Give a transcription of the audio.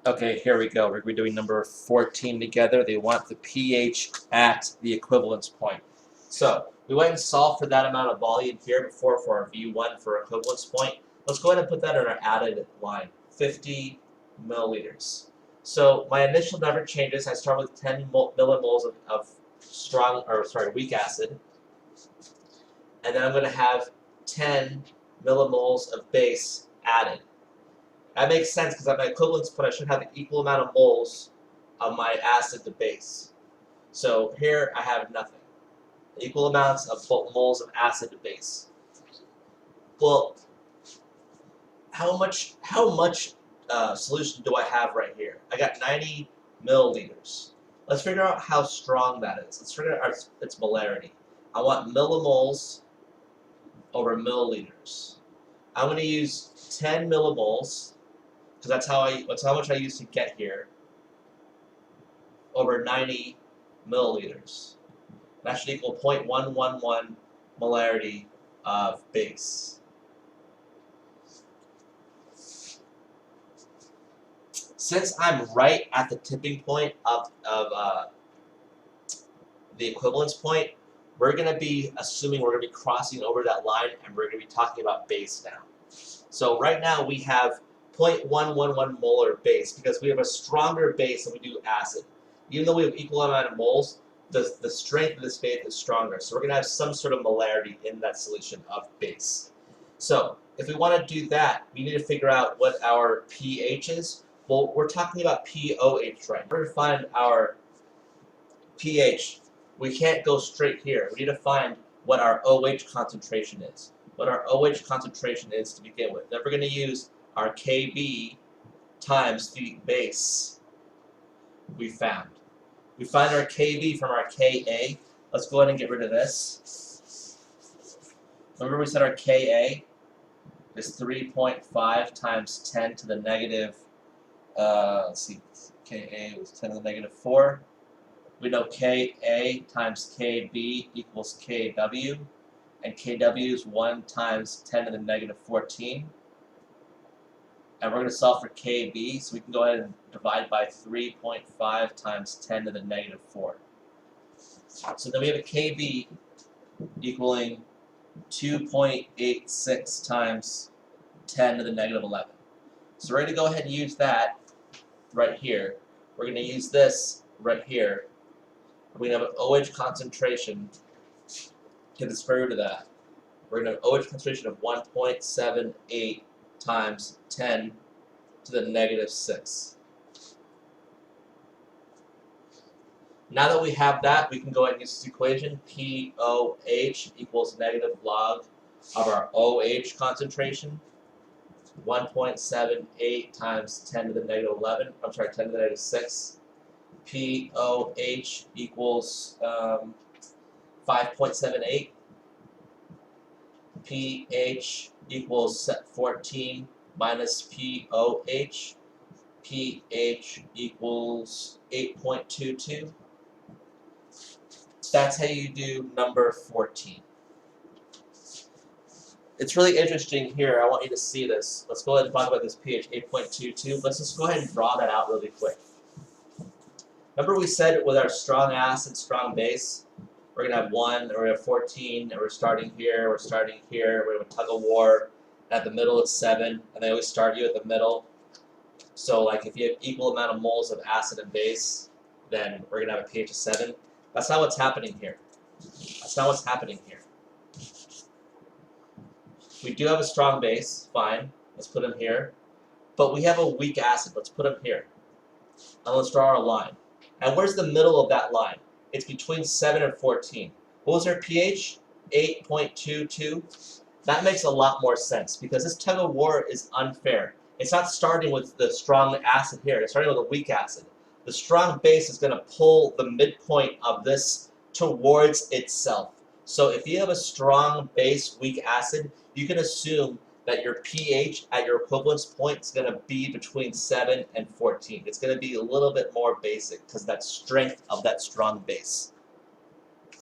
Okay, here we go. We're going to be doing number 14 together. They want the pH at the equivalence point. So we went and solved for that amount of volume here before for our V1 for equivalence point. Let's go ahead and put that in our added line, 50 milliliters. So my initial number changes. I start with 10 millimoles of weak acid, and then I'm going to have 10 millimoles of base added. That makes sense because at my equivalence point I should have the equal amount of moles of my acid to base. So here I have nothing. Equal amounts of moles of acid to base. Well, how much solution do I have right here? I got 90 milliliters. Let's figure out how strong that is. Let's figure out its molarity. I want millimoles over milliliters. I'm going to use 10 millimoles because that's how much I used to get here, over 90 milliliters. That should equal 0.111 molarity of base. Since I'm right at the tipping point of the equivalence point, we're going to be assuming we're going to be crossing over that line, and we're going to be talking about base now. So right now we have 0.111 molar base because we have a stronger base than we do acid. Even though we have equal amount of moles, the strength of this base is stronger. So we're going to have some sort of molarity in that solution of base. So if we want to do that, we need to figure out what our pH is. Well, we're talking about pOH, right? In order to find our pH, we can't go straight here. We need to find what our OH concentration is. What our OH concentration is to begin with. Then we're going to use our Kb times the base we found. We find our Kb from our Ka. Let's go ahead and get rid of this. Remember we said our Ka is 3.5 times 10 to the negative, let's see, Ka was 10 to the negative 4. We know Ka times Kb equals Kw, and Kw is 1 times 10 to the negative 14. And we're going to solve for Kb, so we can go ahead and divide by 3.5 times 10 to the negative 4. So then we have a Kb equaling 2.86 times 10 to the negative 11. So we're going to go ahead and use that right here. We're going to use this right here. We're going to have an OH concentration to the square root of that. We're going to have an OH concentration of 1.78 times 10 to the negative 6. Now that we have that, we can go ahead and use this equation. pOH equals negative log of our OH concentration. 1.78 times 10 to the negative 11. I'm sorry, 10 to the negative 6. pOH equals 5.78. pH equals 14 minus pOH. pH equals 8.22. That's how you do number 14. It's really interesting here. I want you to see this. Let's go ahead and talk about this pH 8.22. Let's just go ahead and draw that out really quick. Remember we said with our strong acid, strong base, we're going to have 1, and we're going to have 14, and we're starting here, we're starting here, we're going to have a tug of war. At the middle it's 7, and they always start you at the middle. So like if you have equal amount of moles of acid and base, then we're going to have a pH of 7. That's not what's happening here. That's not what's happening here. We do have a strong base, fine. Let's put them here. But we have a weak acid. Let's put them here. And let's draw our line. And where's the middle of that line? It's between 7 and 14. What was our pH? 8.22. That makes a lot more sense because this tug of war is unfair. It's not starting with the strong acid here. It's starting with a weak acid. The strong base is going to pull the midpoint of this towards itself. So if you have a strong base, weak acid, you can assume that your pH at your equivalence point is going to be between 7 and 14. It's going to be a little bit more basic because that strength of that strong base.